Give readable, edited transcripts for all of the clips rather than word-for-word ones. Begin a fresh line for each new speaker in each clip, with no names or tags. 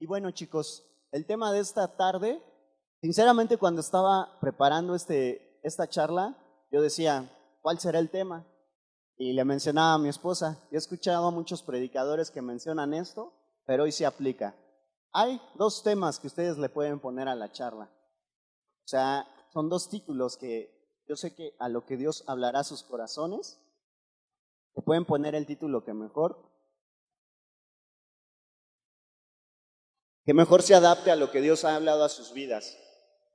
Y bueno, chicos, el tema de esta tarde, sinceramente cuando estaba preparando esta charla, yo decía, ¿cuál será el tema? Y le mencionaba a mi esposa, yo he escuchado a muchos predicadores que mencionan esto, pero hoy se aplica. Hay dos temas que ustedes le pueden poner a la charla. O sea, son dos títulos que yo sé que a lo que Dios hablará a sus corazones, le pueden poner el título que mejor se adapte a lo que Dios ha hablado a sus vidas.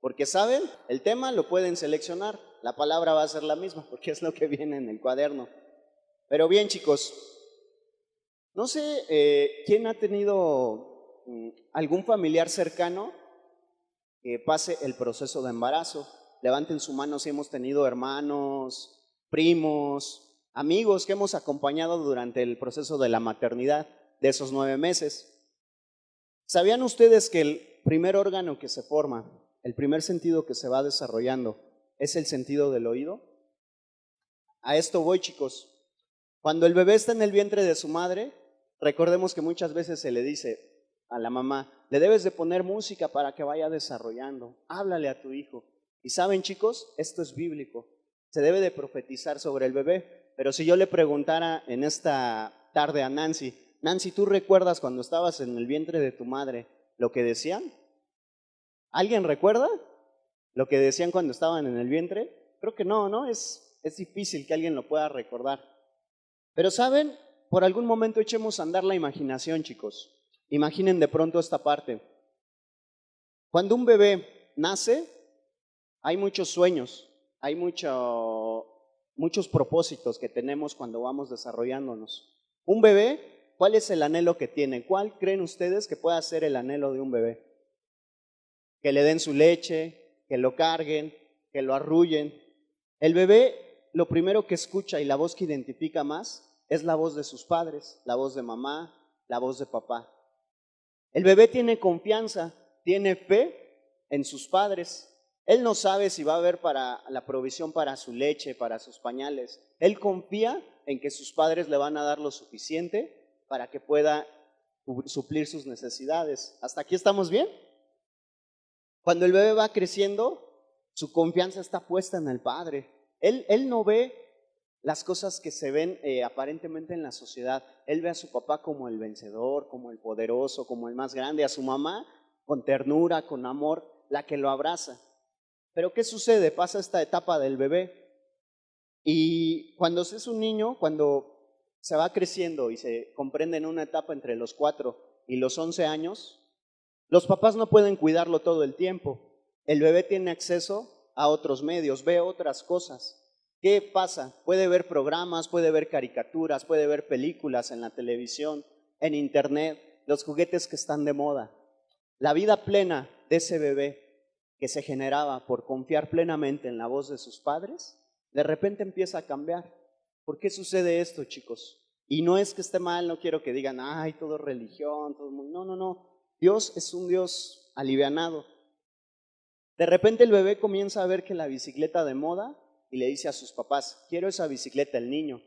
Porque saben, el tema lo pueden seleccionar, la palabra va a ser la misma, porque es lo que viene en el cuaderno. Pero bien, chicos, no sé quién ha tenido algún familiar cercano que pase el proceso de embarazo. Levanten su mano si hemos tenido hermanos, primos, amigos que hemos acompañado durante el proceso de la maternidad de esos 9 meses. ¿Sabían ustedes que el primer órgano que se forma, el primer sentido que se va desarrollando, es el sentido del oído? A esto voy, chicos. Cuando el bebé está en el vientre de su madre, recordemos que muchas veces se le dice a la mamá, le debes de poner música para que vaya desarrollando, háblale a tu hijo. Y saben, chicos, esto es bíblico, se debe de profetizar sobre el bebé. Pero si yo le preguntara en esta tarde a Nancy, Nancy, ¿tú recuerdas cuando estabas en el vientre de tu madre lo que decían? ¿Alguien recuerda lo que decían cuando estaban en el vientre? Creo que no, ¿no? Es difícil que alguien lo pueda recordar. Pero saben, por algún momento echemos a andar la imaginación, chicos. Imaginen de pronto esta parte. Cuando un bebé nace, hay muchos sueños, hay muchos propósitos que tenemos cuando vamos desarrollándonos. Un bebé, ¿cuál es el anhelo que tiene? ¿Cuál creen ustedes que pueda ser el anhelo de un bebé? Que le den su leche, que lo carguen, que lo arrullen. El bebé, lo primero que escucha y la voz que identifica más es la voz de sus padres, la voz de mamá, la voz de papá. El bebé tiene confianza, tiene fe en sus padres. Él no sabe si va a haber para la provisión para su leche, para sus pañales. Él confía en que sus padres le van a dar lo suficiente para que pueda suplir sus necesidades. ¿Hasta aquí estamos bien? Cuando el bebé va creciendo, su confianza está puesta en el padre. Él no ve las cosas que se ven aparentemente en la sociedad. Él ve a su papá como el vencedor, como el poderoso, como el más grande, a su mamá con ternura, con amor, la que lo abraza. Pero ¿qué sucede? Pasa esta etapa del bebé y cuando es un niño, cuando se va creciendo y se comprende en una etapa entre los 4 y los 11 años, los papás no pueden cuidarlo todo el tiempo. El bebé tiene acceso a otros medios, ve otras cosas. ¿Qué pasa? Puede ver programas, puede ver caricaturas, puede ver películas en la televisión, en internet, los juguetes que están de moda. La vida plena de ese bebé que se generaba por confiar plenamente en la voz de sus padres, de repente empieza a cambiar. ¿Por qué sucede esto, chicos? Y no es que esté mal, no quiero que digan, ay, todo es religión, todo muy... No, no, no. Dios es un Dios alivianado. De repente el bebé comienza a ver que la bicicleta de moda y le dice a sus papás, quiero esa bicicleta, el niño.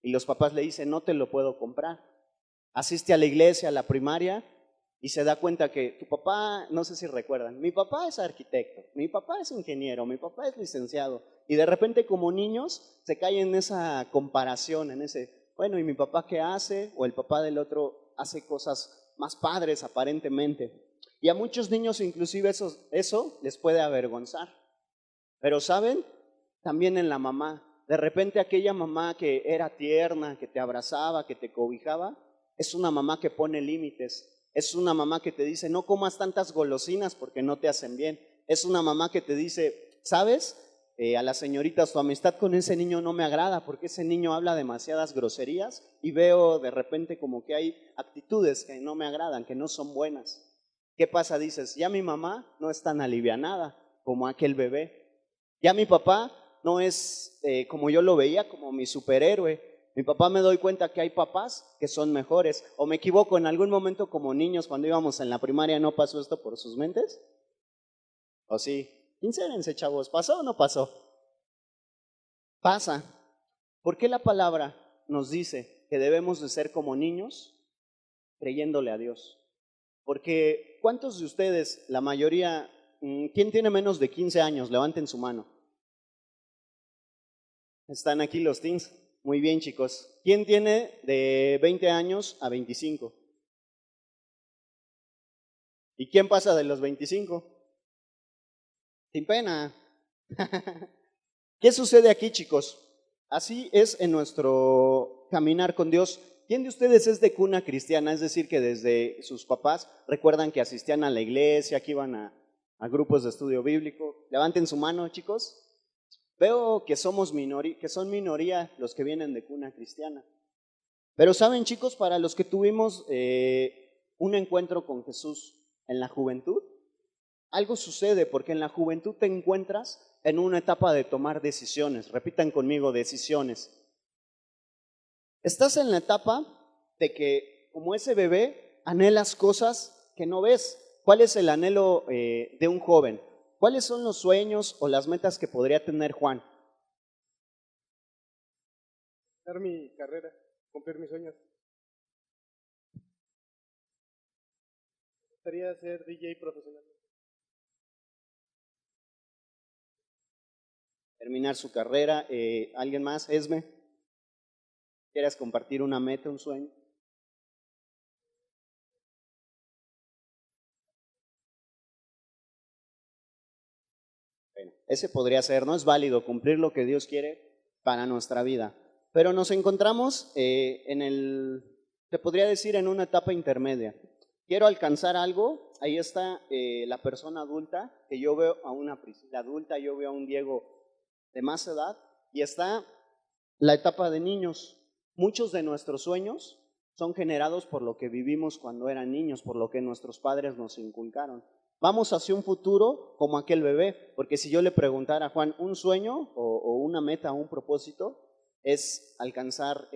Y los papás le dicen, no te lo puedo comprar. Asiste a la iglesia, a la primaria, y se da cuenta que tu papá, no sé si recuerdan, mi papá es arquitecto, mi papá es ingeniero, mi papá es licenciado. Y de repente como niños se caen en esa comparación, en ese, bueno, ¿y mi papá qué hace? O el papá del otro hace cosas más padres aparentemente. Y a muchos niños inclusive eso les puede avergonzar. Pero ¿saben? También en la mamá. De repente aquella mamá que era tierna, que te abrazaba, que te cobijaba, es una mamá que pone límites. Es una mamá que te dice, no comas tantas golosinas porque no te hacen bien. Es una mamá que te dice, ¿sabes? A las señoritas, tu amistad con ese niño no me agrada porque ese niño habla demasiadas groserías y veo de repente como que hay actitudes que no me agradan, que no son buenas. ¿Qué pasa? Dices, ya mi mamá no es tan alivianada como aquel bebé. Ya mi papá no es como yo lo veía, como mi superhéroe. Mi papá me doy cuenta que hay papás que son mejores. ¿O me equivoco? En algún momento como niños cuando íbamos en la primaria no pasó esto por sus mentes? ¿O sí? Sincérense, chavos, ¿pasó o no pasó? Pasa. ¿Por qué la palabra nos dice que debemos de ser como niños creyéndole a Dios? Porque ¿cuántos de ustedes, la mayoría, quién tiene menos de 15 años? Levanten su mano. Están aquí los teens. Muy bien, chicos. ¿Quién tiene de 20 años a 25? ¿Y quién pasa de los 25? Sin pena. ¿Qué sucede aquí, chicos? Así es en nuestro caminar con Dios. ¿Quién de ustedes es de cuna cristiana? Es decir, que desde sus papás recuerdan que asistían a la iglesia, que iban a grupos de estudio bíblico. Levanten su mano, chicos. Veo que que son minoría los que vienen de cuna cristiana. Pero saben, chicos, para los que tuvimos un encuentro con Jesús en la juventud, algo sucede porque en la juventud te encuentras en una etapa de tomar decisiones. Repitan conmigo, decisiones. Estás en la etapa de que, como ese bebé, anhelas cosas que no ves. ¿Cuál es el anhelo de un joven? ¿Cuáles son los sueños o las metas que podría tener Juan?
Dar mi carrera, cumplir mis sueños. Me gustaría ser DJ profesional.
Terminar su carrera. ¿Alguien más? Esme, ¿quieres compartir una meta, un sueño? Bueno, ese podría ser, ¿no? Es válido cumplir lo que Dios quiere para nuestra vida. Pero nos encontramos te podría decir, en una etapa intermedia. Quiero alcanzar algo, ahí está la persona adulta, que yo veo a una Priscila adulta, yo veo a un Diego de más edad, y está la etapa de niños. Muchos de nuestros sueños son generados por lo que vivimos cuando eran niños, por lo que nuestros padres nos inculcaron. Vamos hacia un futuro como aquel bebé, porque si yo le preguntara a Juan un sueño o una meta o un propósito, es alcanzar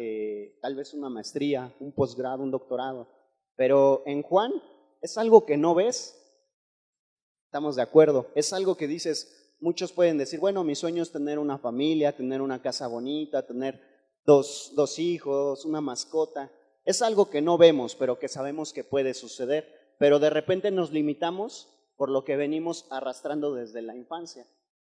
tal vez una maestría, un posgrado, un doctorado. Pero en Juan es algo que no ves, estamos de acuerdo, es algo que dices, muchos pueden decir, bueno, mi sueño es tener una familia, tener una casa bonita, tener dos hijos, una mascota. Es algo que no vemos, pero que sabemos que puede suceder. Pero de repente nos limitamos por lo que venimos arrastrando desde la infancia.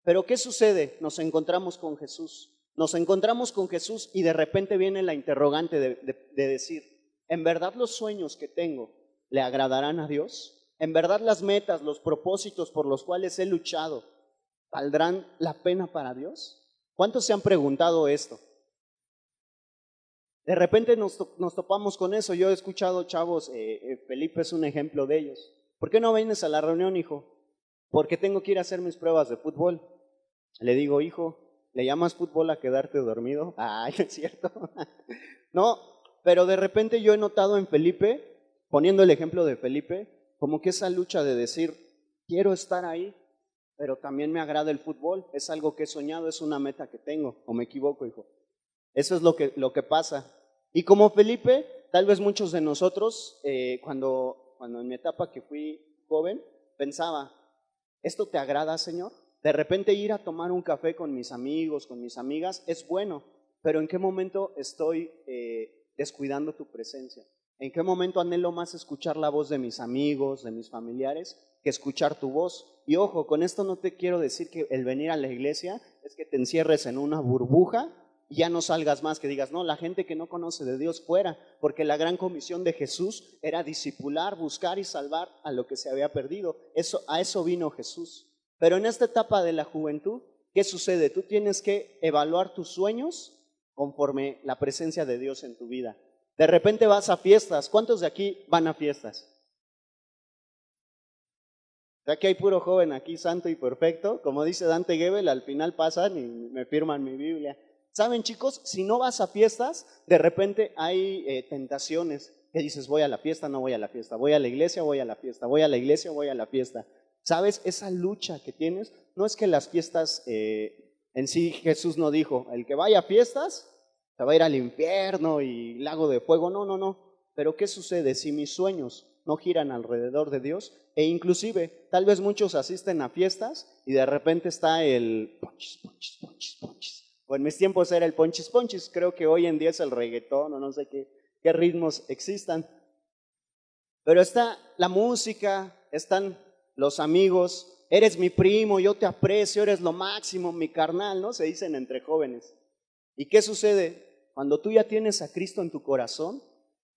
Pero ¿qué sucede? Nos encontramos con Jesús. Nos encontramos con Jesús y de repente viene la interrogante de decir, ¿en verdad los sueños que tengo le agradarán a Dios? ¿En verdad las metas, los propósitos por los cuales he luchado, valdrán la pena para Dios? ¿Cuántos se han preguntado esto? De repente nos topamos con eso. Yo he escuchado chavos, Felipe es un ejemplo de ellos. ¿Por qué no vienes a la reunión, hijo? Porque tengo que ir a hacer mis pruebas de fútbol. Le digo, hijo, ¿le llamas fútbol a quedarte dormido? Ay, es cierto. No, pero de repente yo he notado en Felipe, poniendo el ejemplo de Felipe, como que esa lucha de decir, quiero estar ahí, pero también me agrada el fútbol. Es algo que he soñado, es una meta que tengo. ¿O me equivoco, hijo? Eso es lo que pasa. Y como Felipe, tal vez muchos de nosotros, cuando en mi etapa que fui joven, pensaba, ¿esto te agrada, Señor? De repente ir a tomar un café con mis amigos, con mis amigas, es bueno, pero ¿en qué momento estoy descuidando tu presencia? ¿En qué momento anhelo más escuchar la voz de mis amigos, de mis familiares, que escuchar tu voz? Y ojo, con esto no te quiero decir que el venir a la iglesia es que te encierres en una burbuja y ya no salgas más, que digas, no, la gente que no conoce de Dios fuera, porque la gran comisión de Jesús era discipular, buscar y salvar a lo que se había perdido. A eso vino Jesús. Pero en esta etapa de la juventud, ¿qué sucede? Tú tienes que evaluar tus sueños conforme la presencia de Dios en tu vida. De repente vas a fiestas. ¿Cuántos de aquí van a fiestas? Ya que hay puro joven aquí, santo y perfecto. Como dice Dante Gebel, al final pasan y me firman mi Biblia. ¿Saben, chicos? Si no vas a fiestas, de repente hay tentaciones que dices, voy a la fiesta, no voy a la fiesta, voy a la iglesia, voy a la fiesta, voy a la iglesia, voy a la fiesta. ¿Sabes? Esa lucha que tienes, no es que las fiestas en sí Jesús no dijo, el que vaya a fiestas se va a ir al infierno y lago de fuego. No, no, no. Pero ¿qué sucede si mis sueños no giran alrededor de Dios? E inclusive, tal vez muchos asisten a fiestas y de repente está el ponchis, ponchis, ponchis, ponchis. O en mis tiempos era el ponchis, ponchis. Creo que hoy en día es el reggaetón o no sé qué ritmos existan. Pero está la música, están los amigos, eres mi primo, yo te aprecio, eres lo máximo, mi carnal, ¿no? Se dicen entre jóvenes. ¿Y qué sucede? Cuando tú ya tienes a Cristo en tu corazón,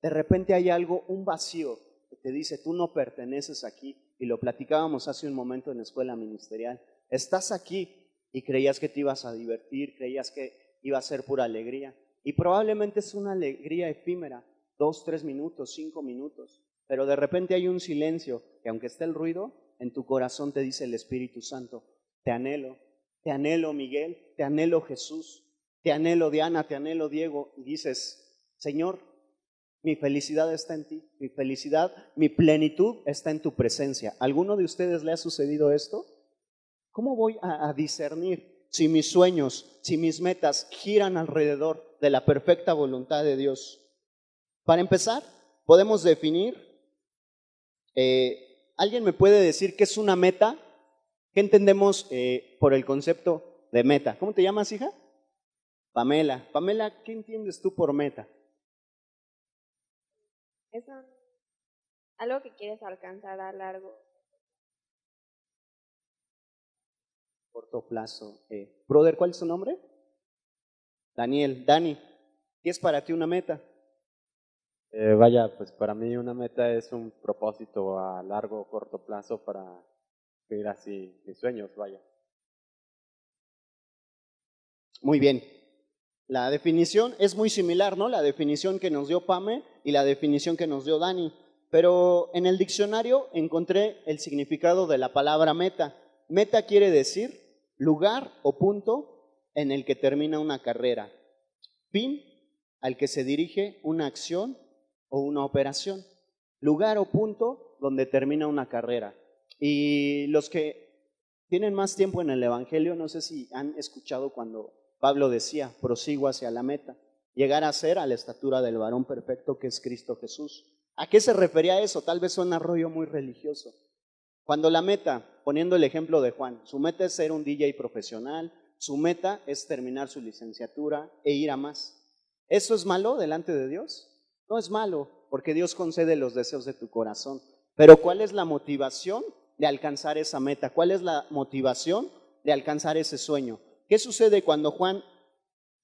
de repente hay algo, un vacío, que te dice, tú no perteneces aquí. Y lo platicábamos hace un momento en la escuela ministerial. Estás aquí y creías que te ibas a divertir, creías que iba a ser pura alegría. Y probablemente es una alegría efímera, 2, 3 minutos, 5 minutos. Pero de repente hay un silencio que aunque esté el ruido, en tu corazón te dice el Espíritu Santo, te anhelo Miguel, te anhelo Jesús, te anhelo Diana, te anhelo Diego. Y dices, Señor, mi felicidad está en ti, mi felicidad, mi plenitud está en tu presencia. ¿Alguno de ustedes le ha sucedido esto? ¿Cómo voy a discernir si mis sueños, si mis metas giran alrededor de la perfecta voluntad de Dios? Para empezar, podemos definir, ¿alguien me puede decir qué es una meta? ¿Qué entendemos por el concepto de meta? ¿Cómo te llamas, hija? Pamela. Pamela, ¿qué entiendes tú por meta?
Es algo que quieres alcanzar a largo.
Corto plazo. Brother, ¿cuál es tu nombre? Daniel. Dani, ¿qué es para ti una meta?
Vaya, pues para mí una meta es un propósito a largo o corto plazo para cumplir así mis sueños, vaya.
Muy bien. La definición es muy similar, ¿no? La definición que nos dio Pame y la definición que nos dio Dani. Pero en el diccionario encontré el significado de la palabra meta. Meta quiere decir lugar o punto en el que termina una carrera. Fin al que se dirige una acción o una operación. Lugar o punto donde termina una carrera. Y los que tienen más tiempo en el Evangelio, no sé si han escuchado cuando Pablo decía, prosigo hacia la meta, llegar a ser a la estatura del varón perfecto que es Cristo Jesús. ¿A qué se refería eso? Tal vez suena rollo muy religioso. Cuando la meta, poniendo el ejemplo de Juan, su meta es ser un DJ profesional, su meta es terminar su licenciatura e ir a más. ¿Eso es malo delante de Dios? No es malo, porque Dios concede los deseos de tu corazón. Pero ¿cuál es la motivación de alcanzar esa meta? ¿Cuál es la motivación de alcanzar ese sueño? ¿Qué sucede cuando Juan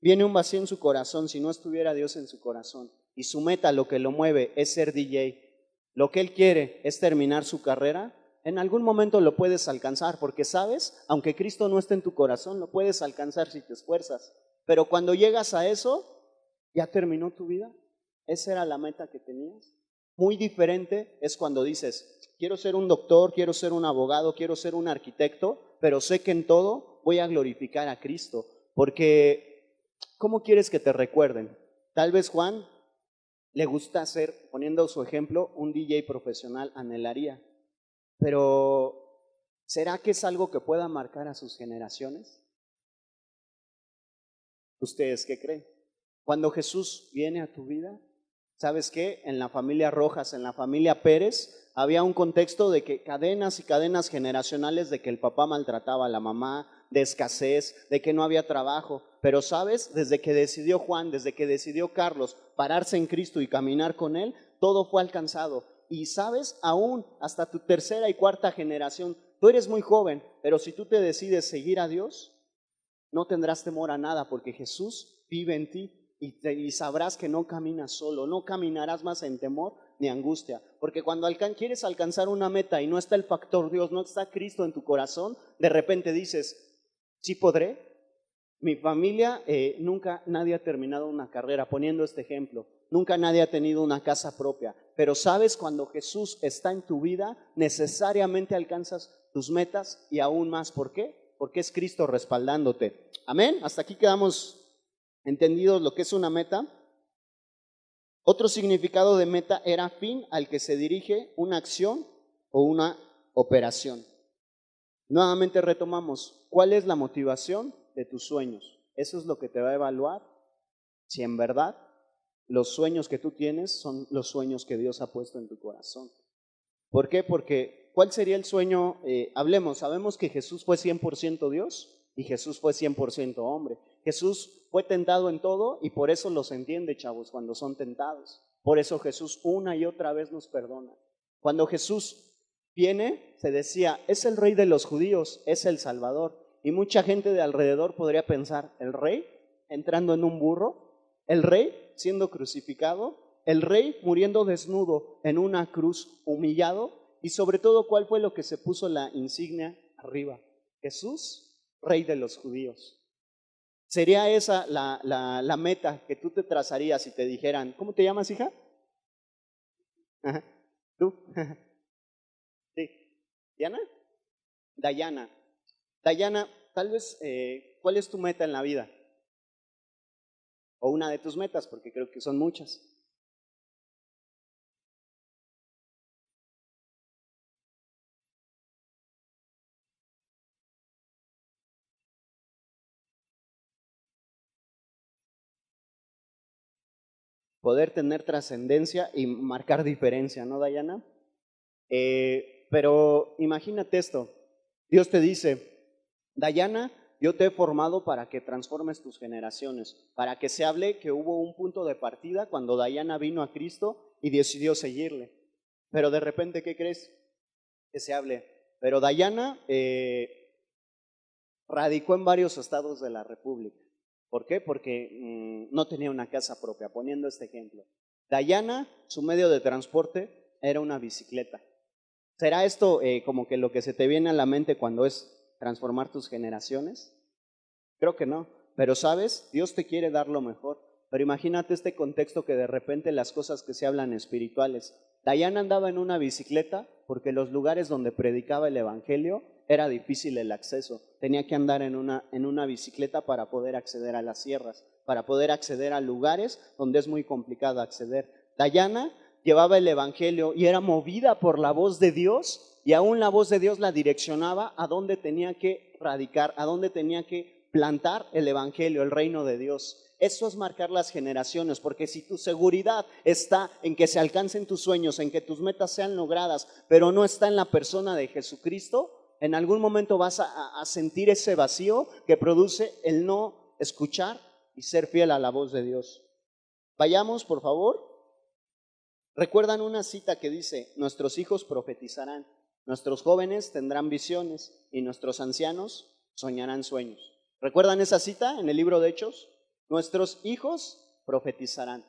viene un vacío en su corazón si no estuviera Dios en su corazón? Y su meta, lo que lo mueve, es ser DJ. Lo que él quiere es terminar su carrera. En algún momento lo puedes alcanzar, porque sabes, aunque Cristo no esté en tu corazón, lo puedes alcanzar si te esfuerzas. Pero cuando llegas a eso, ¿ya terminó tu vida? ¿Esa era la meta que tenías? Muy diferente es cuando dices, quiero ser un doctor, quiero ser un abogado, quiero ser un arquitecto, pero sé que en todo voy a glorificar a Cristo. Porque, ¿cómo quieres que te recuerden? Tal vez Juan le gusta ser, poniendo su ejemplo, un DJ profesional, anhelaría. Pero, ¿será que es algo que pueda marcar a sus generaciones? ¿Ustedes qué creen? Cuando Jesús viene a tu vida, ¿sabes qué? En la familia Rojas, en la familia Pérez, había un contexto de que cadenas y cadenas generacionales de que el papá maltrataba a la mamá, de escasez, de que no había trabajo. Pero sabes, desde que decidió Juan, desde que decidió Carlos pararse en Cristo y caminar con Él, todo fue alcanzado. Y sabes, aún hasta tu tercera y cuarta generación, tú eres muy joven, pero si tú te decides seguir a Dios, no tendrás temor a nada porque Jesús vive en ti. Y sabrás que no caminas solo, no caminarás más en temor ni angustia. Porque cuando quieres alcanzar una meta y no está el factor Dios, no está Cristo en tu corazón, de repente dices, ¿sí podré? Mi familia, nunca nadie ha terminado una carrera, poniendo este ejemplo. Nunca nadie ha tenido una casa propia. Pero sabes, cuando Jesús está en tu vida, necesariamente alcanzas tus metas y aún más. ¿Por qué? Porque es Cristo respaldándote. Amén. Hasta aquí quedamos entendidos lo que es una meta. Otro significado de meta era fin al que se dirige una acción o una operación. Nuevamente retomamos, ¿cuál es la motivación de tus sueños? Eso es lo que te va a evaluar si en verdad los sueños que tú tienes son los sueños que Dios ha puesto en tu corazón. ¿Por qué? Porque ¿cuál sería el sueño? Sabemos que Jesús fue 100% Dios y Jesús fue 100% hombre. Jesús fue tentado en todo y por eso los entiende, chavos, cuando son tentados. Por eso Jesús una y otra vez nos perdona. Cuando Jesús viene, se decía, es el rey de los judíos, es el Salvador. Y mucha gente de alrededor podría pensar, ¿el rey entrando en un burro? ¿El rey siendo crucificado? ¿El rey muriendo desnudo en una cruz, humillado? Y sobre todo, ¿cuál fue lo que se puso la insignia arriba? Jesús, rey de los judíos. ¿Sería esa la meta que tú te trazarías si te dijeran, ¿cómo te llamas, hija? Ajá. ¿Tú? Sí. ¿Diana? Dayana. Dayana, tal vez, ¿cuál es tu meta en la vida? O una de tus metas, porque creo que son muchas. Poder tener trascendencia y marcar diferencia, ¿no, Dayana? Pero imagínate esto, Dios te dice, Dayana, yo te he formado para que transformes tus generaciones, para que se hable que hubo un punto de partida cuando Dayana vino a Cristo y decidió seguirle. Pero de repente, ¿qué crees? Que se hable. Pero Dayana radicó en varios estados de la República. ¿Por qué? Porque no tenía una casa propia, poniendo este ejemplo. Dayana, su medio de transporte era una bicicleta. ¿Será esto como que lo que se te viene a la mente cuando es transformar tus generaciones? Creo que no, pero sabes, Dios te quiere dar lo mejor. Pero imagínate este contexto que de repente las cosas que se hablan espirituales. Dayana andaba en una bicicleta porque los lugares donde predicaba el evangelio era difícil el acceso. Tenía que andar en una bicicleta para poder acceder a las sierras, para poder acceder a lugares donde es muy complicado acceder. Dayana llevaba el evangelio y era movida por la voz de Dios, y aún la voz de Dios la direccionaba a dónde tenía que radicar, a dónde tenía que plantar el evangelio, el reino de Dios. Eso es marcar las generaciones, porque si tu seguridad está en que se alcancen tus sueños, en que tus metas sean logradas, pero no está en la persona de Jesucristo, en algún momento vas a sentir ese vacío que produce el no escuchar y ser fiel a la voz de Dios. Vayamos, por favor. ¿Recuerdan una cita que dice, nuestros hijos profetizarán, nuestros jóvenes tendrán visiones y nuestros ancianos soñarán sueños? ¿Recuerdan esa cita en el libro de Hechos? Nuestros hijos profetizarán.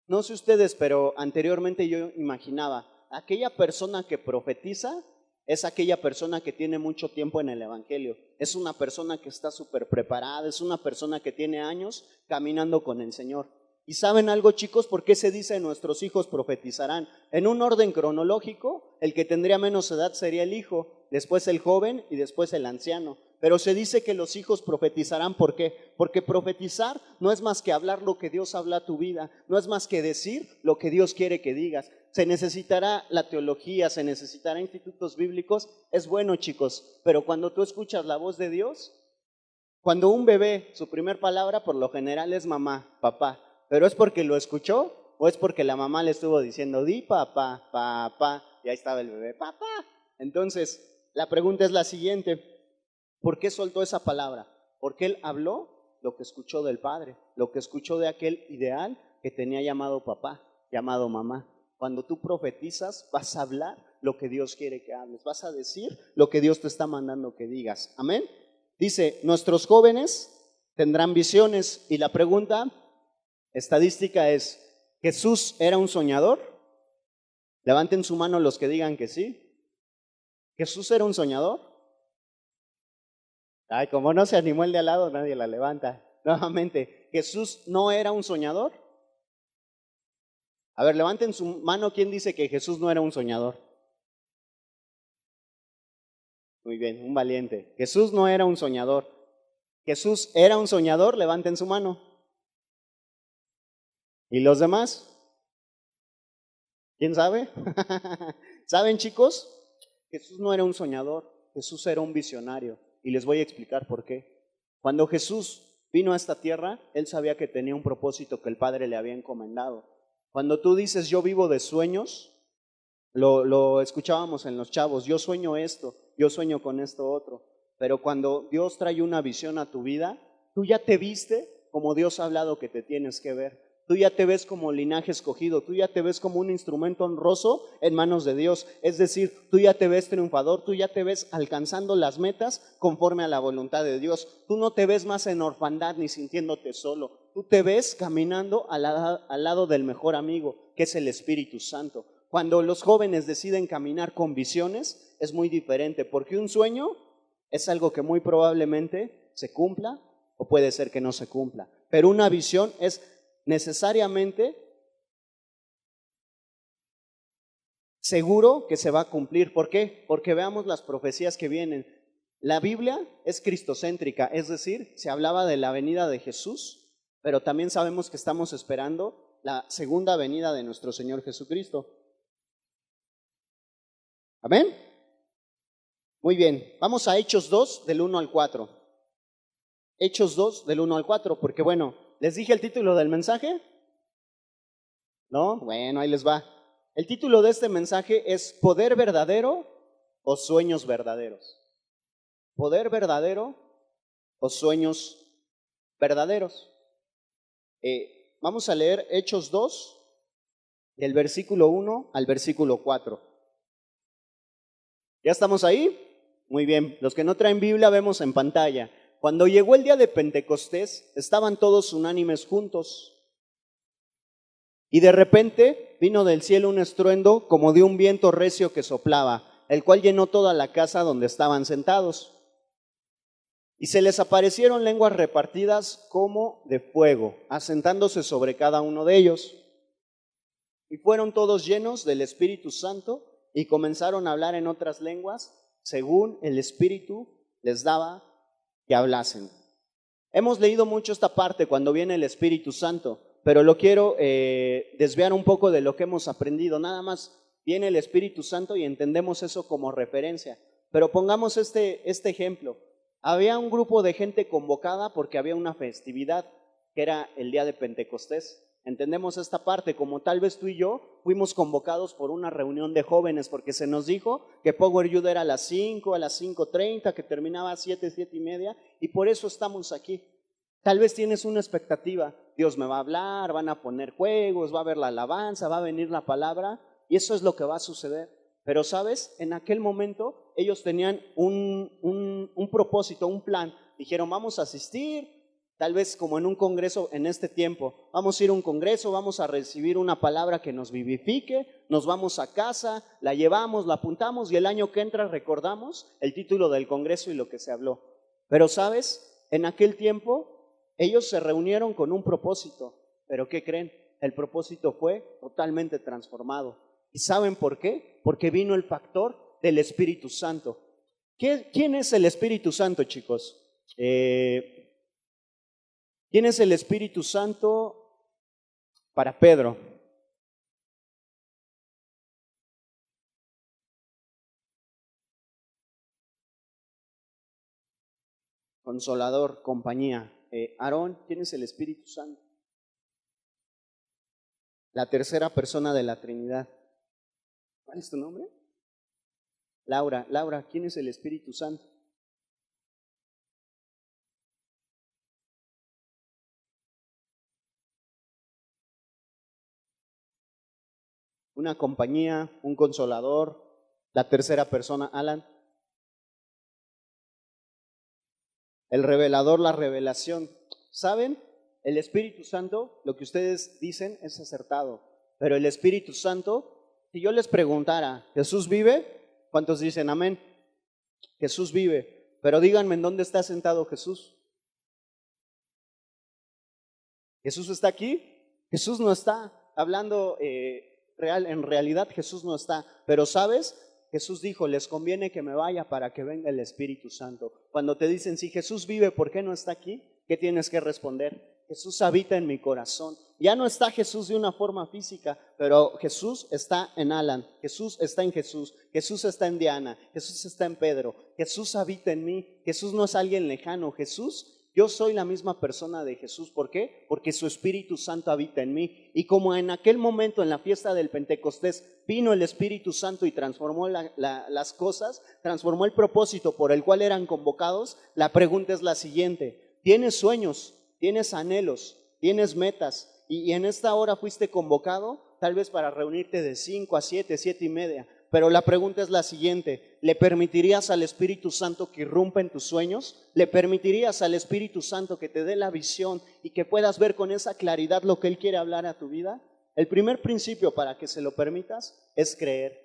No sé ustedes, pero anteriormente yo imaginaba, aquella persona que profetiza es aquella persona que tiene mucho tiempo en el evangelio. Es una persona que está súper preparada, es una persona que tiene años caminando con el Señor. ¿Y saben algo, chicos? ¿Por qué se dice nuestros hijos profetizarán? En un orden cronológico, el que tendría menos edad sería el hijo, después el joven y después el anciano. Pero se dice que los hijos profetizarán, ¿por qué? Porque profetizar no es más que hablar lo que Dios habla a tu vida, no es más que decir lo que Dios quiere que digas. Se necesitará la teología, se necesitará institutos bíblicos, es bueno, chicos, pero cuando tú escuchas la voz de Dios, cuando un bebé, su primer palabra por lo general es mamá, papá, pero ¿es porque lo escuchó o es porque la mamá le estuvo diciendo, di papá, papá, y ahí estaba el bebé, papá? Entonces, la pregunta es la siguiente, ¿por qué soltó esa palabra? Porque él habló lo que escuchó del Padre, lo que escuchó de aquel ideal que tenía llamado papá, llamado mamá. Cuando tú profetizas, vas a hablar lo que Dios quiere que hables, vas a decir lo que Dios te está mandando que digas. Amén. Dice, nuestros jóvenes tendrán visiones, y la pregunta estadística es, ¿Jesús era un soñador? Levanten su mano los que digan que sí. ¿Jesús era un soñador? Ay, como no se animó el de al lado, nadie la levanta. Nuevamente, ¿Jesús no era un soñador? A ver, levanten su mano, ¿quién dice que Jesús no era un soñador? Muy bien, un valiente. Jesús no era un soñador. ¿Jesús era un soñador? Levanten su mano. ¿Y los demás? ¿Quién sabe? ¿Saben, chicos? Jesús no era un soñador, Jesús era un visionario. Y les voy a explicar por qué. Cuando Jesús vino a esta tierra, Él sabía que tenía un propósito que el Padre le había encomendado. Cuando tú dices, yo vivo de sueños, lo escuchábamos en los chavos, yo sueño esto, yo sueño con esto otro. Pero cuando Dios trae una visión a tu vida, tú ya te viste como Dios ha hablado que te tienes que ver. Tú ya te ves como linaje escogido, tú ya te ves como un instrumento honroso en manos de Dios. Es decir, tú ya te ves triunfador, tú ya te ves alcanzando las metas conforme a la voluntad de Dios. Tú no te ves más en orfandad ni sintiéndote solo. Tú te ves caminando al lado del mejor amigo, que es el Espíritu Santo. Cuando los jóvenes deciden caminar con visiones, es muy diferente, porque un sueño es algo que muy probablemente se cumpla o puede ser que no se cumpla. Pero una visión es necesariamente seguro que se va a cumplir. ¿Por qué? Porque veamos las profecías que vienen. La Biblia es cristocéntrica, es decir, se hablaba de la venida de Jesús, pero también sabemos que estamos esperando la segunda venida de nuestro Señor Jesucristo. ¿Amén? Muy bien, vamos a Hechos 2 del 1 al 4. Hechos 2 del 1 al 4, porque bueno, ¿les dije el título del mensaje? ¿No? Bueno, ahí les va. El título de este mensaje es ¿Poder verdadero o sueños verdaderos? ¿Poder verdadero o sueños verdaderos? Vamos a leer Hechos 2, del versículo 1 al versículo 4. ¿Ya estamos ahí? Muy bien, los que no traen Biblia vemos en pantalla. Cuando llegó el día de Pentecostés, estaban todos unánimes juntos. Y de repente vino del cielo un estruendo como de un viento recio que soplaba, el cual llenó toda la casa donde estaban sentados. Y se les aparecieron lenguas repartidas como de fuego, asentándose sobre cada uno de ellos. Y fueron todos llenos del Espíritu Santo y comenzaron a hablar en otras lenguas, según el Espíritu les daba que hablasen. Hemos leído mucho esta parte cuando viene el Espíritu Santo, pero lo quiero desviar un poco de lo que hemos aprendido. Nada más viene el Espíritu Santo y entendemos eso como referencia. Pero pongamos este ejemplo. Había un grupo de gente convocada porque había una festividad, que era el día de Pentecostés. Entendemos esta parte, como tal vez tú y yo fuimos convocados por una reunión de jóvenes, porque se nos dijo que Power Youth era a las 5, a las 5:30, que terminaba a 7, 7:30, y por eso estamos aquí. Tal vez tienes una expectativa, Dios me va a hablar, van a poner juegos, va a haber la alabanza, va a venir la palabra, y eso es lo que va a suceder. Pero sabes, en aquel momento ellos tenían un propósito, un plan. Dijeron, vamos a asistir, tal vez como en un congreso en este tiempo. Vamos a ir a un congreso, vamos a recibir una palabra que nos vivifique, nos vamos a casa, la llevamos, la apuntamos y el año que entra recordamos el título del congreso y lo que se habló. Pero sabes, en aquel tiempo ellos se reunieron con un propósito. ¿Pero qué creen? El propósito fue totalmente transformado. ¿Y saben por qué? Porque vino el factor del Espíritu Santo. ¿Quién es el Espíritu Santo, chicos? ¿Quién es el Espíritu Santo para Pedro? Consolador, compañía. Aarón, ¿quién es el Espíritu Santo? La tercera persona de la Trinidad. ¿Cuál es tu nombre? Laura. Laura, ¿quién es el Espíritu Santo? Una compañía, un consolador, la tercera persona, Alan. El revelador, la revelación. ¿Saben? El Espíritu Santo, lo que ustedes dicen es acertado, pero el Espíritu Santo, si yo les preguntara, ¿Jesús vive? ¿Cuántos dicen amén? Jesús vive, pero díganme en dónde está sentado Jesús. ¿Jesús está aquí? Jesús no está. Hablando en realidad Jesús no está, pero ¿sabes? Jesús dijo, les conviene que me vaya para que venga el Espíritu Santo. Cuando te dicen, si Jesús vive, ¿por qué no está aquí? ¿Qué tienes que responder? Jesús habita en mi corazón. Ya no está Jesús de una forma física, pero Jesús está en Alan, Jesús está en Jesús, Jesús está en Diana, Jesús está en Pedro, Jesús habita en mí. Jesús no es alguien lejano, yo soy la misma persona de Jesús. ¿Por qué? Porque su Espíritu Santo habita en mí. Y como en aquel momento, en la fiesta del Pentecostés, vino el Espíritu Santo y transformó las cosas, transformó el propósito por el cual eran convocados, la pregunta es la siguiente: ¿tienes sueños? ¿Tienes anhelos? ¿Tienes metas? y en esta hora fuiste convocado tal vez para reunirte de 5 a 7, 7:30. Pero la pregunta es la siguiente: ¿le permitirías al Espíritu Santo que irrumpa en tus sueños? ¿Le permitirías al Espíritu Santo que te dé la visión y que puedas ver con esa claridad lo que Él quiere hablar a tu vida? El primer principio para que se lo permitas es creer.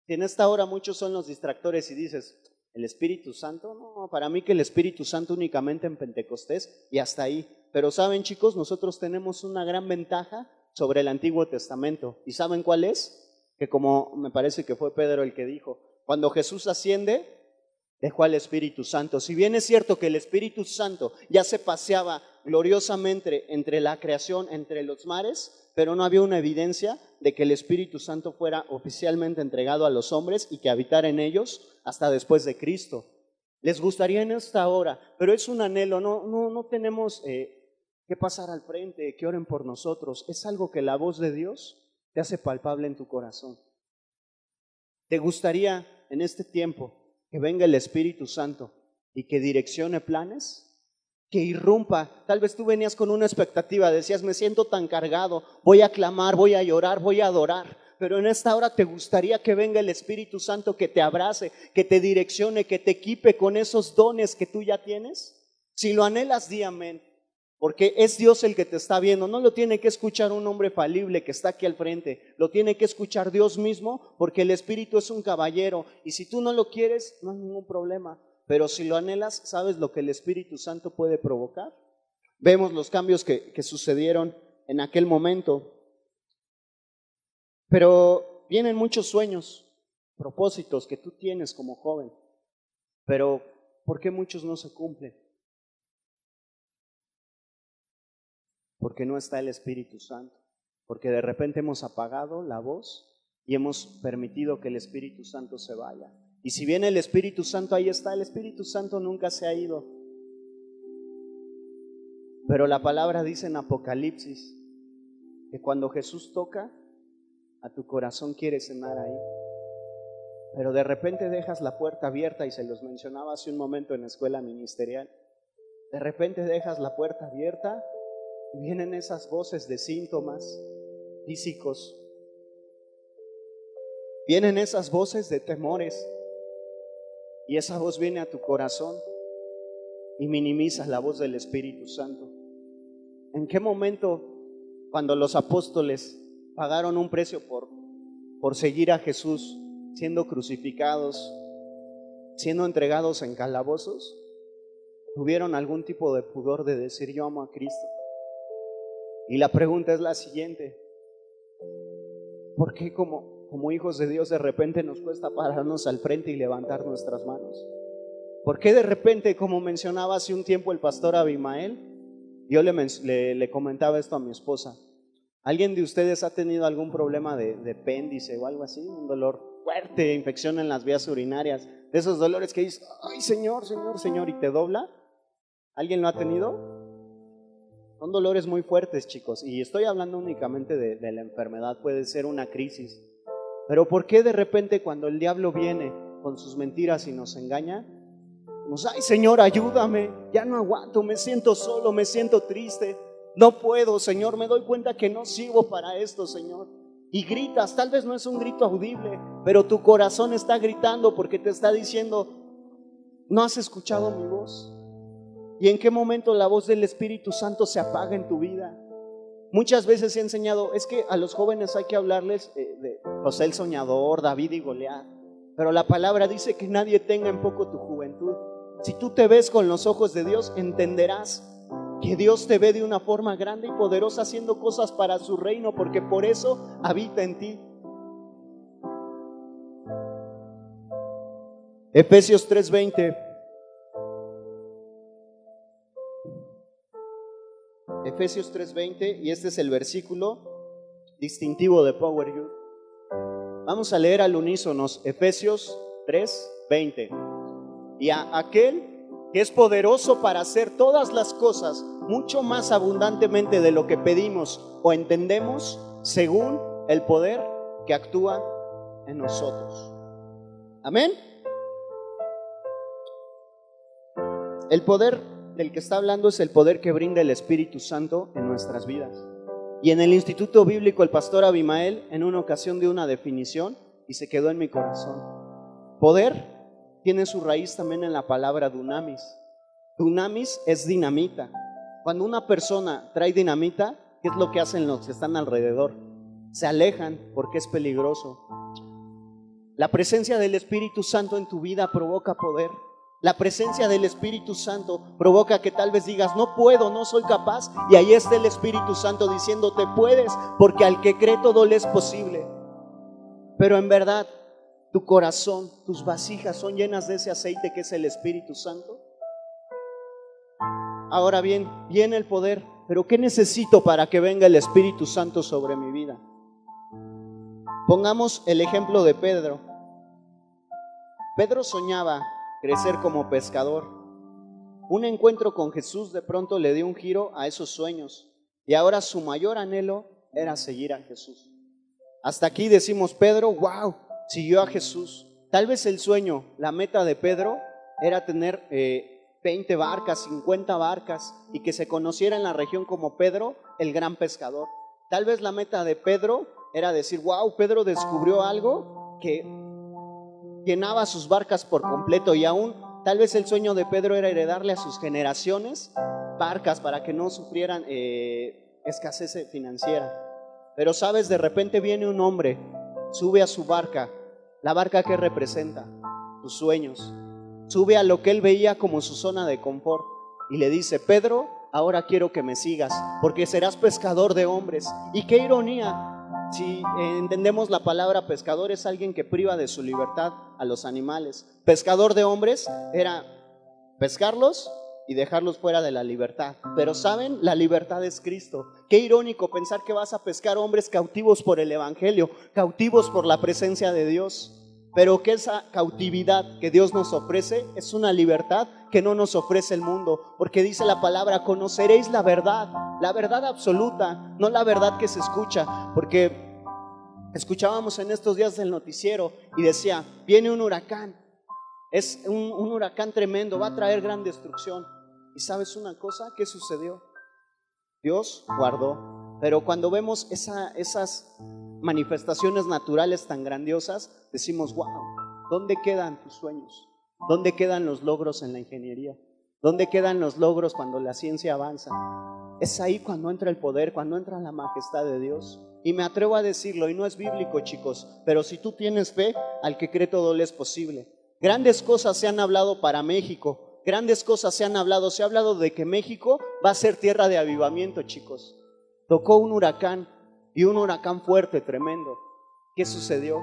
Si en esta hora muchos son los distractores y dices, ¿el Espíritu Santo? No, para mí que el Espíritu Santo únicamente en Pentecostés y hasta ahí. Pero saben, chicos, nosotros tenemos una gran ventaja sobre el Antiguo Testamento. ¿Y saben cuál es? Que como me parece que fue Pedro el que dijo, cuando Jesús asciende, dejó al Espíritu Santo. Si bien es cierto que el Espíritu Santo ya se paseaba gloriosamente entre la creación, entre los mares, pero no había una evidencia de que el Espíritu Santo fuera oficialmente entregado a los hombres y que habitara en ellos hasta después de Cristo. Les gustaría en esta hora, pero es un anhelo, no tenemos que pasar al frente, que oren por nosotros. Es algo que la voz de Dios te hace palpable en tu corazón. ¿Te gustaría en este tiempo que venga el Espíritu Santo y que direccione planes? Que irrumpa. Tal vez tú venías con una expectativa, decías, me siento tan cargado, voy a clamar, voy a llorar, voy a adorar. Pero en esta hora te gustaría que venga el Espíritu Santo, que te abrace, que te direccione, que te equipe con esos dones que tú ya tienes. Si lo anhelas, di amén. Porque es Dios el que te está viendo. No lo tiene que escuchar un hombre falible que está aquí al frente. Lo tiene que escuchar Dios mismo, porque el Espíritu es un caballero. Y si tú no lo quieres, no hay ningún problema. Pero si lo anhelas, ¿sabes lo que el Espíritu Santo puede provocar? Vemos los cambios que sucedieron en aquel momento. Pero vienen muchos sueños, propósitos que tú tienes como joven. Pero ¿por qué muchos no se cumplen? Porque no está el Espíritu Santo. Porque de repente hemos apagado la voz y hemos permitido que el Espíritu Santo se vaya. Y si bien el Espíritu Santo ahí está, el Espíritu Santo nunca se ha ido. Pero la palabra dice en Apocalipsis que cuando Jesús toca, a tu corazón quiere cenar ahí. Pero de repente dejas la puerta abierta, y se los mencionaba hace un momento en la escuela ministerial. De repente dejas la puerta abierta y vienen esas voces de síntomas físicos. Vienen esas voces de temores. Y esa voz viene a tu corazón y minimizas la voz del Espíritu Santo. ¿En qué momento, cuando los apóstoles pagaron un precio por seguir a Jesús, siendo crucificados, siendo entregados en calabozos, tuvieron algún tipo de pudor de decir yo amo a Cristo? Y la pregunta es la siguiente: ¿por qué como hijos de Dios de repente nos cuesta pararnos al frente y levantar nuestras manos? ¿Por qué de repente, como mencionaba hace un tiempo el pastor Abimael, yo le comentaba esto a mi esposa? ¿Alguien de ustedes ha tenido algún problema de apéndice o algo así? Un dolor fuerte, infección en las vías urinarias, de esos dolores que dices, ay Señor, Señor, Señor, y te dobla. ¿Alguien lo ha tenido? Son dolores muy fuertes, chicos, y estoy hablando únicamente de la enfermedad, puede ser una crisis. Pero ¿por qué de repente cuando el diablo viene con sus mentiras y nos engaña, ay Señor, ayúdame, ya no aguanto, me siento solo, me siento triste, no puedo, Señor, me doy cuenta que no sirvo para esto, Señor? Y gritas, tal vez no es un grito audible, pero tu corazón está gritando porque te está diciendo, ¿no has escuchado mi voz? ¿Y en qué momento la voz del Espíritu Santo se apaga en tu vida? Muchas veces he enseñado, es que a los jóvenes hay que hablarles de José el soñador, David y Goliat, pero la palabra dice que nadie tenga en poco tu juventud. Si tú te ves con los ojos de Dios, entenderás que Dios te ve de una forma grande y poderosa haciendo cosas para su reino, porque por eso habita en ti. Efesios 3:20. Efesios 3:20, y este es el versículo distintivo de Power Youth. Vamos a leer al unísono Efesios 3:20. Y a aquel que es poderoso para hacer todas las cosas mucho más abundantemente de lo que pedimos o entendemos, según el poder que actúa en nosotros. Amén. El poder del que está hablando es el poder que brinda el Espíritu Santo en nuestras vidas. Y en el Instituto Bíblico el pastor Abimael en una ocasión dio una definición y se quedó en mi corazón. Poder tiene su raíz también en la palabra dunamis. Dunamis es dinamita. Cuando una persona trae dinamita, ¿qué es lo que hacen los que están alrededor? Se alejan porque es peligroso. La presencia del Espíritu Santo en tu vida provoca poder. La presencia del Espíritu Santo provoca que tal vez digas, no puedo, no soy capaz. Y ahí está el Espíritu Santo diciéndote, puedes, porque al que cree todo le es posible. Pero en verdad, tu corazón, tus vasijas son llenas de ese aceite que es el Espíritu Santo. Ahora bien, viene el poder, pero ¿qué necesito para que venga el Espíritu Santo sobre mi vida? Pongamos el ejemplo de Pedro. Pedro soñaba crecer como pescador. Un encuentro con Jesús de pronto le dio un giro a esos sueños y ahora su mayor anhelo era seguir a Jesús. Hasta aquí decimos, Pedro, wow, siguió a Jesús. Tal vez el sueño, la meta de Pedro era tener 20 barcas, 50 barcas y que se conociera en la región como Pedro, el gran pescador. Tal vez la meta de Pedro era decir, wow, Pedro descubrió algo que llenaba sus barcas por completo y aún tal vez el sueño de Pedro era heredarle a sus generaciones barcas para que no sufrieran escasez financiera. Pero sabes, de repente viene un hombre, sube a su barca, la barca que representa sus sueños, sube a lo que él veía como su zona de confort y le dice, Pedro, ahora quiero que me sigas porque serás pescador de hombres. Y qué ironía, si entendemos la palabra pescador, es alguien que priva de su libertad a los animales. Pescador de hombres era pescarlos y dejarlos fuera de la libertad. Pero ¿saben? La libertad es Cristo. Qué irónico pensar que vas a pescar hombres cautivos por el Evangelio, cautivos por la presencia de Dios. Pero que esa cautividad que Dios nos ofrece es una libertad que no nos ofrece el mundo, porque dice la palabra, conoceréis la verdad absoluta, no la verdad que se escucha, porque escuchábamos en estos días del noticiero y decía, viene un huracán, es un huracán tremendo, va a traer gran destrucción. ¿Y sabes una cosa? ¿Qué sucedió? Dios guardó. Pero cuando vemos esas manifestaciones naturales tan grandiosas, decimos, wow, ¿dónde quedan tus sueños? ¿Dónde quedan los logros en la ingeniería? ¿Dónde quedan los logros cuando la ciencia avanza? Es ahí cuando entra el poder, cuando entra la majestad de Dios. Y me atrevo a decirlo, y no es bíblico, chicos, pero si tú tienes fe, al que cree todo le es posible. Grandes cosas se han hablado para México, grandes cosas se ha hablado de que México va a ser tierra de avivamiento, chicos. Tocó un huracán, y un huracán fuerte, tremendo. ¿Qué sucedió?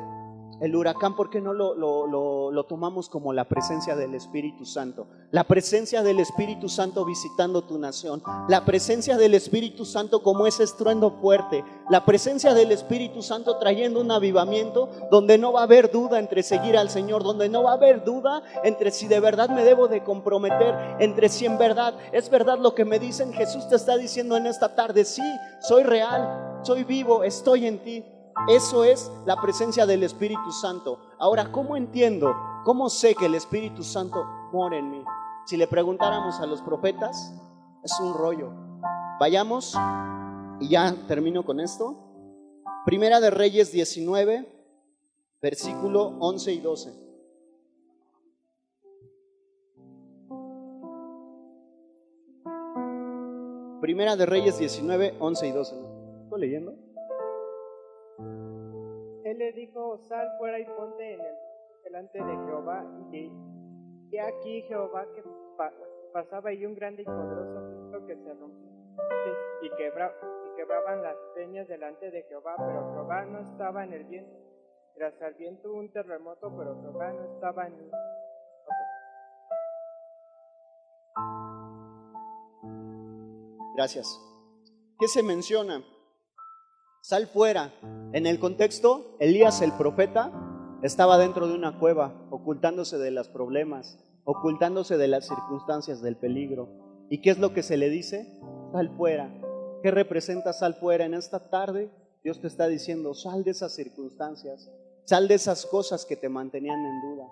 El huracán, ¿por qué no lo tomamos como la presencia del Espíritu Santo? La presencia del Espíritu Santo visitando tu nación. La presencia del Espíritu Santo como ese estruendo fuerte. La presencia del Espíritu Santo trayendo un avivamiento donde no va a haber duda entre seguir al Señor, donde no va a haber duda entre si de verdad me debo de comprometer, entre si en verdad es verdad lo que me dicen. Jesús te está diciendo en esta tarde, sí, soy real, soy vivo, estoy en ti. Eso es la presencia del Espíritu Santo. Ahora, ¿cómo entiendo? ¿Cómo sé que el Espíritu Santo mora en mí? Si le preguntáramos a los profetas, es un rollo. Vayamos, y ya termino con esto. Primera de Reyes 19, versículo 11 y 12. Primera de Reyes 19, 11 y 12. ¿Estoy leyendo?
Él le dijo, sal fuera y ponte delante de Jehová. Y aquí Jehová que pasaba y un grande y poderoso viento que se rompía y quebraban las peñas delante de Jehová, pero Jehová no estaba en el viento. Tras el viento un terremoto, pero Jehová no estaba en el
Gracias. ¿Qué se menciona? Sal fuera. En el contexto, Elías el profeta estaba dentro de una cueva, ocultándose de los problemas, ocultándose de las circunstancias del peligro. ¿Y qué es lo que se le dice? Sal fuera. ¿Qué representa sal fuera? En esta tarde Dios te está diciendo, sal de esas circunstancias, sal de esas cosas que te mantenían en duda,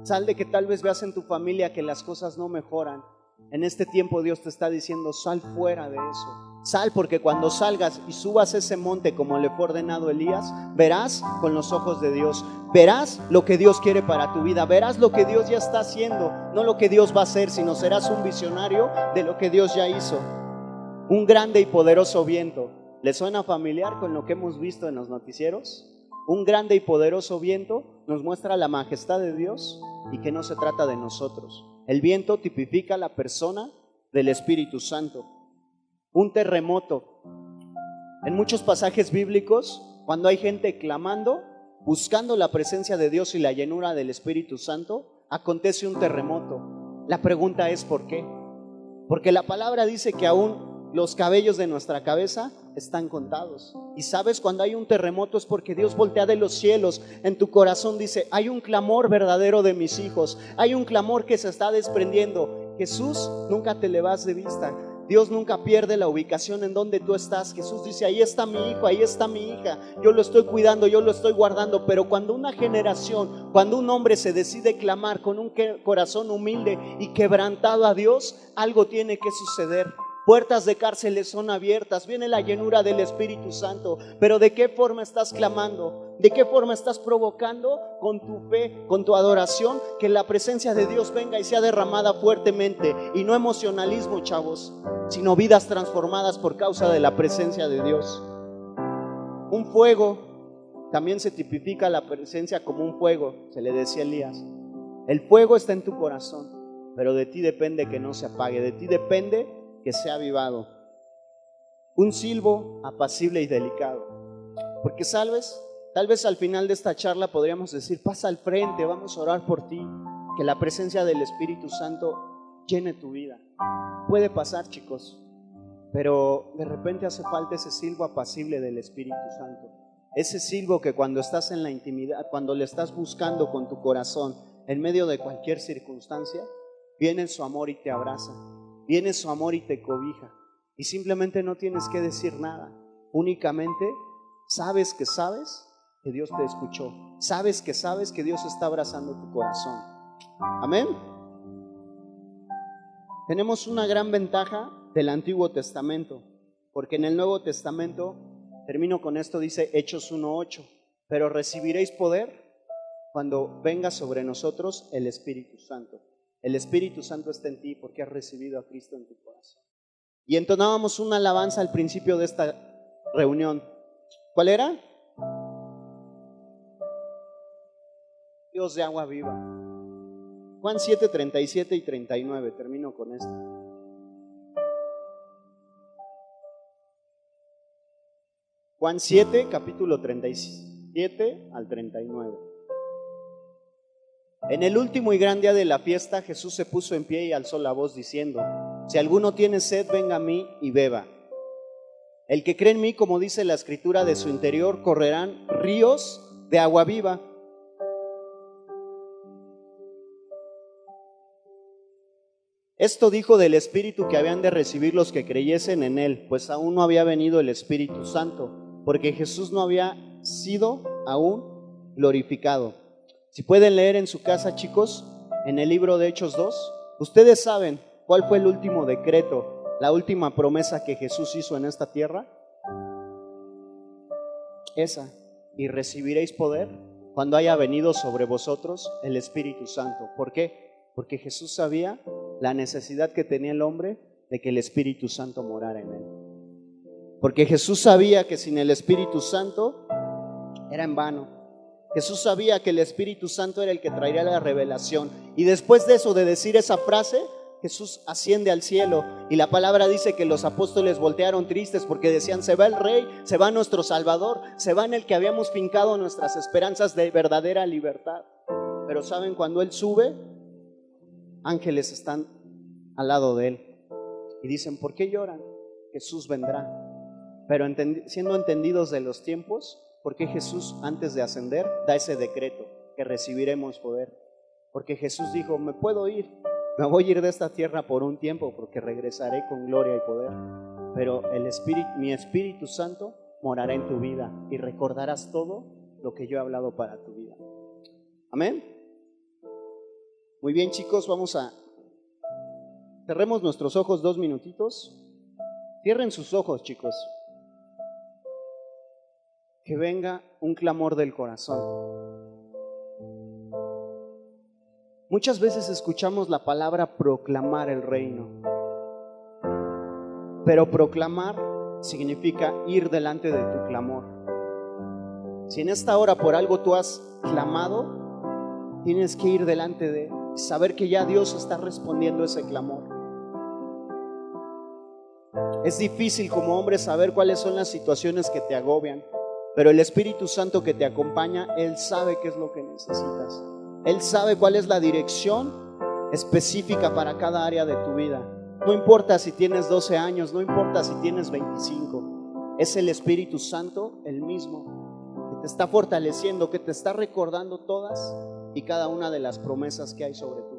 sal de que tal vez veas en tu familia que las cosas no mejoran. En este tiempo Dios te está diciendo, sal fuera de eso. Sal, porque cuando salgas y subas ese monte como le fue ordenado Elías, verás con los ojos de Dios, verás lo que Dios quiere para tu vida, verás lo que Dios ya está haciendo, no lo que Dios va a hacer, sino serás un visionario de lo que Dios ya hizo. Un grande y poderoso viento. ¿Le suena familiar con lo que hemos visto en los noticieros? Un grande y poderoso viento nos muestra la majestad de Dios y que no se trata de nosotros. El viento tipifica la persona del Espíritu Santo. Un terremoto. En muchos pasajes bíblicos, cuando hay gente clamando, buscando la presencia de Dios y la llenura del Espíritu Santo, acontece un terremoto. La pregunta es ¿por qué? Porque la palabra dice que aún los cabellos de nuestra cabeza están contados. Y sabes, cuando hay un terremoto es porque Dios voltea de los cielos. En tu corazón dice, hay un clamor verdadero de mis hijos, hay un clamor que se está desprendiendo. Jesús, nunca te le vas de vista. Dios nunca pierde la ubicación en donde tú estás. Jesús dice, ahí está mi hijo, ahí está mi hija, yo lo estoy cuidando, yo lo estoy guardando. Pero cuando una generación, cuando un hombre se decide clamar con un corazón humilde y quebrantado a Dios, algo tiene que suceder. Puertas de cárceles son abiertas, viene la llenura del Espíritu Santo. Pero ¿de qué forma estás clamando? ¿De qué forma estás provocando? Con tu fe, con tu adoración, que la presencia de Dios venga y sea derramada fuertemente. Y no emocionalismo, chavos, sino vidas transformadas por causa de la presencia de Dios. Un fuego, también se tipifica la presencia como un fuego, se le decía a Elías. El fuego está en tu corazón, pero de ti depende que no se apague, de ti depende que sea avivado. Un silbo apacible y delicado. Porque sabes, tal vez al final de esta charla podríamos decir, pasa al frente, vamos a orar por ti, que la presencia del Espíritu Santo llene tu vida. Puede pasar, chicos, pero de repente hace falta ese silbo apacible del Espíritu Santo. Ese silbo que cuando estás en la intimidad, cuando le estás buscando con tu corazón, en medio de cualquier circunstancia, viene su amor y te abraza. Viene su amor y te cobija. Y simplemente no tienes que decir nada. Únicamente sabes que Dios te escuchó. Sabes que Dios está abrazando tu corazón. Amén. Tenemos una gran ventaja del Antiguo Testamento, porque en el Nuevo Testamento, termino con esto, dice Hechos 1:8, pero recibiréis poder cuando venga sobre nosotros el Espíritu Santo. El Espíritu Santo está en ti porque has recibido a Cristo en tu corazón. Y entonábamos una alabanza al principio de esta reunión. ¿Cuál era? Dios de agua viva. Juan 7, 37 y 39. Termino con esto. Juan 7, capítulo 37 al 39. En el último y gran día de la fiesta, Jesús se puso en pie y alzó la voz diciendo, si alguno tiene sed, venga a mí y beba. El que cree en mí, como dice la Escritura, de su interior correrán ríos de agua viva. Esto dijo del Espíritu que habían de recibir los que creyesen en él, pues aún no había venido el Espíritu Santo, porque Jesús no había sido aún glorificado. Si pueden leer en su casa, chicos, en el libro de Hechos 2, ustedes saben cuál fue el último decreto, la última promesa que Jesús hizo en esta tierra. Esa, y recibiréis poder cuando haya venido sobre vosotros el Espíritu Santo. ¿Por qué? Porque Jesús sabía la necesidad que tenía el hombre de que el Espíritu Santo morara en él. Porque Jesús sabía que sin el Espíritu Santo era en vano. Jesús sabía que el Espíritu Santo era el que traería la revelación. Y después de eso, de decir esa frase, Jesús asciende al cielo. Y la palabra dice que los apóstoles voltearon tristes porque decían, se va el Rey, se va nuestro Salvador, se va en el que habíamos fincado nuestras esperanzas de verdadera libertad. Pero ¿saben? Cuando Él sube, ángeles están al lado de Él. Y dicen, ¿por qué lloran? Jesús vendrá. Pero siendo entendidos de los tiempos, porque Jesús antes de ascender da ese decreto que recibiremos poder. Porque Jesús dijo, me puedo ir, me voy a ir de esta tierra por un tiempo porque regresaré con gloria y poder. Pero mi Espíritu Santo morará en tu vida y recordarás todo lo que yo he hablado para tu vida. Amén. Muy bien, chicos, cerremos nuestros ojos 2 minutitos. Cierren sus ojos, chicos. Que venga un clamor del corazón. Muchas veces escuchamos la palabra proclamar el reino, pero proclamar significa ir delante de tu clamor. Si en esta hora por algo tú has clamado, tienes que ir delante de saber que ya Dios está respondiendo ese clamor. Es difícil como hombre saber cuáles son las situaciones que te agobian, pero el Espíritu Santo que te acompaña, Él sabe qué es lo que necesitas. Él sabe cuál es la dirección específica para cada área de tu vida. No importa si tienes 12 años, no importa si tienes 25. Es el Espíritu Santo, el mismo, que te está fortaleciendo, que te está recordando todas y cada una de las promesas que hay sobre tu vida.